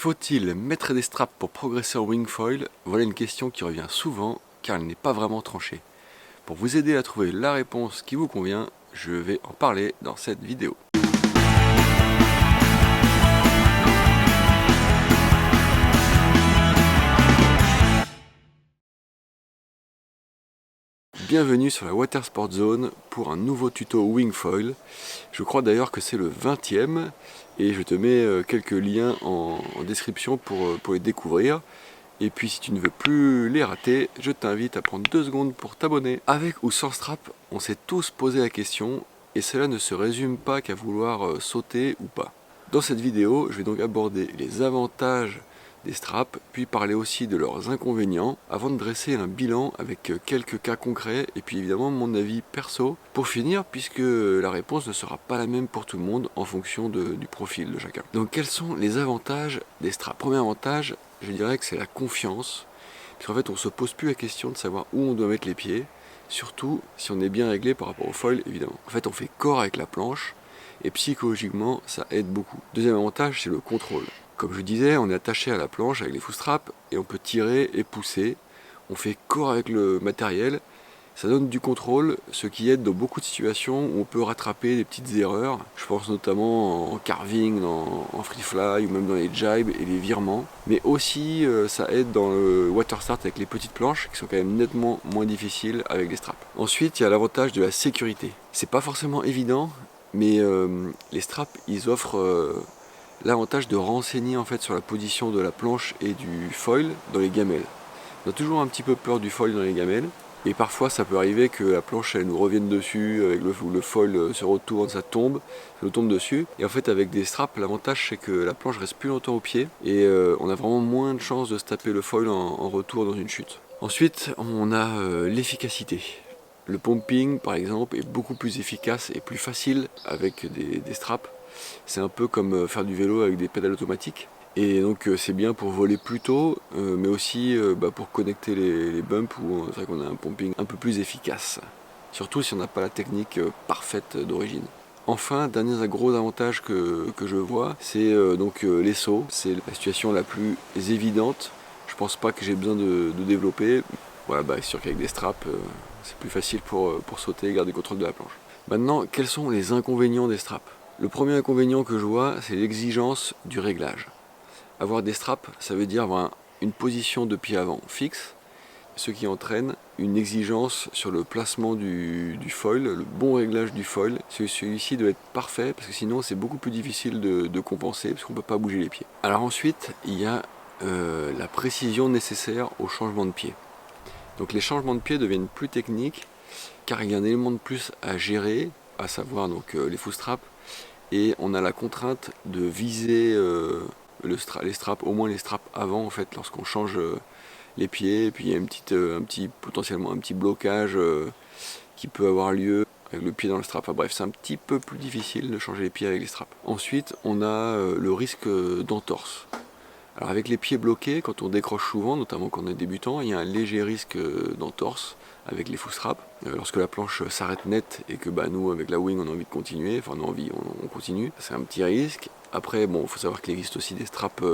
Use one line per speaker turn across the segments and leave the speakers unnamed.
Faut-il mettre des straps pour progresser en wingfoil? Voilà une question qui revient souvent car elle n'est pas vraiment tranchée. Pour vous aider à trouver la réponse qui vous convient, je vais en parler dans cette vidéo. Bienvenue sur la Water Sport Zone pour un nouveau tuto wingfoil. Je crois d'ailleurs que c'est le 20e et je te mets quelques liens en description pour les découvrir. Et puis si tu ne veux plus les rater, je t'invite à prendre 2 secondes pour t'abonner. Avec ou sans strap, on s'est tous posé la question et cela ne se résume pas qu'à vouloir sauter ou pas. Dans cette vidéo, je vais donc aborder les avantages des straps, puis parler aussi de leurs inconvénients, avant de dresser un bilan avec quelques cas concrets, et puis évidemment mon avis perso, pour finir, puisque la réponse ne sera pas la même pour tout le monde, en fonction du profil de chacun. Donc quels sont les avantages des straps? Premier avantage, je dirais que c'est la confiance, puisqu'en fait on ne se pose plus la question de savoir où on doit mettre les pieds, surtout si on est bien réglé par rapport au foil, évidemment. En fait on fait corps avec la planche, et psychologiquement ça aide beaucoup. Deuxième avantage, c'est le contrôle. Comme je disais, on est attaché à la planche avec les foot straps et on peut tirer et pousser. On fait corps avec le matériel. Ça donne du contrôle, ce qui aide dans beaucoup de situations où on peut rattraper des petites erreurs. Je pense notamment en carving, en free fly ou même dans les jibes et les virements. Mais aussi ça aide dans le water start avec les petites planches qui sont quand même nettement moins difficiles avec les straps. Ensuite, il y a l'avantage de la sécurité. C'est pas forcément évident, mais les straps ils offrent l'avantage de renseigner en fait sur la position de la planche et du foil dans les gamelles. On a toujours un petit peu peur du foil dans les gamelles et parfois ça peut arriver que la planche elle nous revienne dessus, avec le foil se retourne, ça nous tombe dessus. Et en fait avec des straps, l'avantage c'est que la planche reste plus longtemps au pied et on a vraiment moins de chances de se taper le foil en retour dans une chute. Ensuite on a l'efficacité. Le pumping par exemple est beaucoup plus efficace et plus facile avec des straps. C'est un peu comme faire du vélo avec des pédales automatiques. Et donc c'est bien pour voler plus tôt, mais aussi pour connecter les bumps où c'est vrai qu'on a un pumping un peu plus efficace. Surtout si on n'a pas la technique parfaite d'origine. Enfin, dernier gros avantage que je vois, c'est les sauts. C'est la situation la plus évidente. Je pense pas que j'ai besoin de développer. Voilà, c'est sûr qu'avec des straps, c'est plus facile pour sauter et garder le contrôle de la planche. Maintenant, quels sont les inconvénients des straps? Le premier inconvénient que je vois, c'est l'exigence du réglage. Avoir des straps, ça veut dire avoir une position de pied avant fixe, ce qui entraîne une exigence sur le placement du foil, le bon réglage du foil. Celui-ci doit être parfait, parce que sinon c'est beaucoup plus difficile de compenser, parce qu'on ne peut pas bouger les pieds. Alors ensuite, il y a la précision nécessaire au changement de pied. Donc les changements de pied deviennent plus techniques, car il y a un élément de plus à gérer, à savoir les foot straps, et on a la contrainte de viser les straps, au moins les straps avant en fait, lorsqu'on change les pieds. Et puis il y a potentiellement un petit blocage qui peut avoir lieu avec le pied dans le strap. Enfin, bref, c'est un petit peu plus difficile de changer les pieds avec les straps. Ensuite, on a le risque d'entorse. Alors avec les pieds bloqués, quand on décroche souvent, notamment quand on est débutant, il y a un léger risque d'entorse avec les foot straps. Lorsque la planche s'arrête net et que nous avec la wing on a envie de continuer, enfin on continue, c'est un petit risque. Après il faut savoir qu'il existe aussi des straps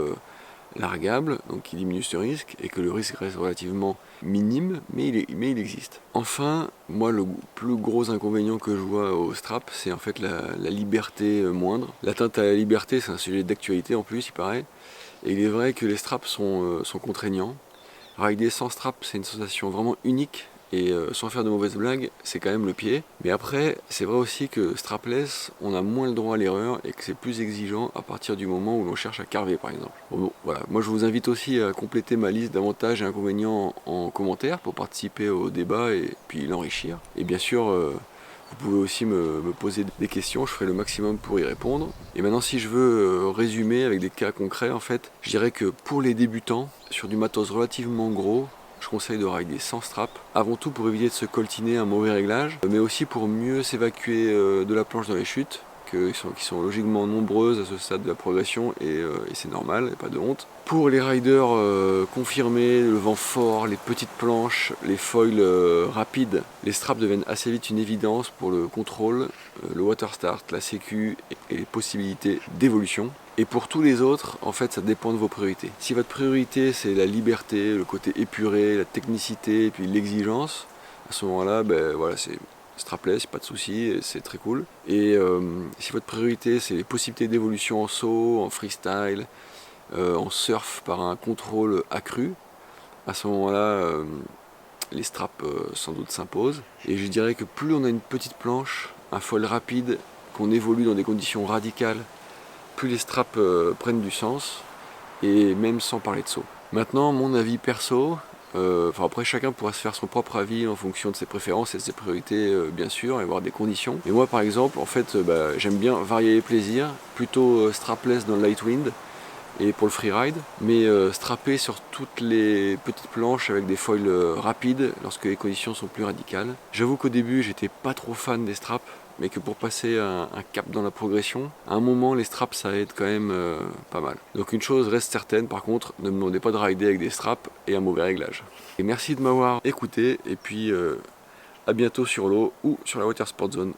largables, donc qui diminuent ce risque, et que le risque reste relativement minime, mais il existe. Enfin, moi le plus gros inconvénient que je vois au strap, c'est en fait la liberté moindre. L'atteinte à la liberté, c'est un sujet d'actualité en plus, il paraît, et il est vrai que les straps sont contraignants. Rider sans strap, c'est une sensation vraiment unique, et sans faire de mauvaises blagues, c'est quand même le pied. Mais après, c'est vrai aussi que strapless, on a moins le droit à l'erreur et que c'est plus exigeant à partir du moment où l'on cherche à carver par exemple. Bon, voilà. Moi je vous invite aussi à compléter ma liste d'avantages et inconvénients en commentaire pour participer au débat et puis l'enrichir. Et bien sûr, vous pouvez aussi me poser des questions, je ferai le maximum pour y répondre. Et maintenant si je veux résumer avec des cas concrets, en fait, je dirais que pour les débutants, sur du matos relativement gros, je conseille de rider sans strap, avant tout pour éviter de se coltiner un mauvais réglage, mais aussi pour mieux s'évacuer de la planche dans les chutes, qui sont logiquement nombreuses à ce stade de la progression, et c'est normal, il n'y a pas de honte. Pour les riders confirmés, le vent fort, les petites planches, les foils rapides, les straps deviennent assez vite une évidence pour le contrôle, le water start, la sécu et les possibilités d'évolution. Et pour tous les autres, en fait, ça dépend de vos priorités. Si votre priorité, c'est la liberté, le côté épuré, la technicité, et puis l'exigence, à ce moment-là, ben, voilà, c'est strapless, pas de souci, c'est très cool. Et si votre priorité, c'est les possibilités d'évolution en saut, en freestyle, en surf par un contrôle accru, à ce moment-là, les straps sans doute s'imposent. Et je dirais que plus on a une petite planche, un foil rapide, qu'on évolue dans des conditions radicales, plus les straps prennent du sens, et même sans parler de saut. Maintenant, mon avis perso, après chacun pourra se faire son propre avis en fonction de ses préférences et de ses priorités bien sûr, et voir des conditions. Et moi par exemple, en fait, j'aime bien varier les plaisirs, plutôt strapless dans le light wind, et pour le freeride, mais strappé sur toutes les petites planches avec des foils rapides lorsque les conditions sont plus radicales. J'avoue qu'au début j'étais pas trop fan des straps, mais que pour passer un cap dans la progression, à un moment les straps ça aide quand même pas mal. Donc une chose reste certaine par contre, ne me demandez pas de rider avec des straps et un mauvais réglage. Et merci de m'avoir écouté, et puis à bientôt sur l'eau ou sur la Water Sport Zone.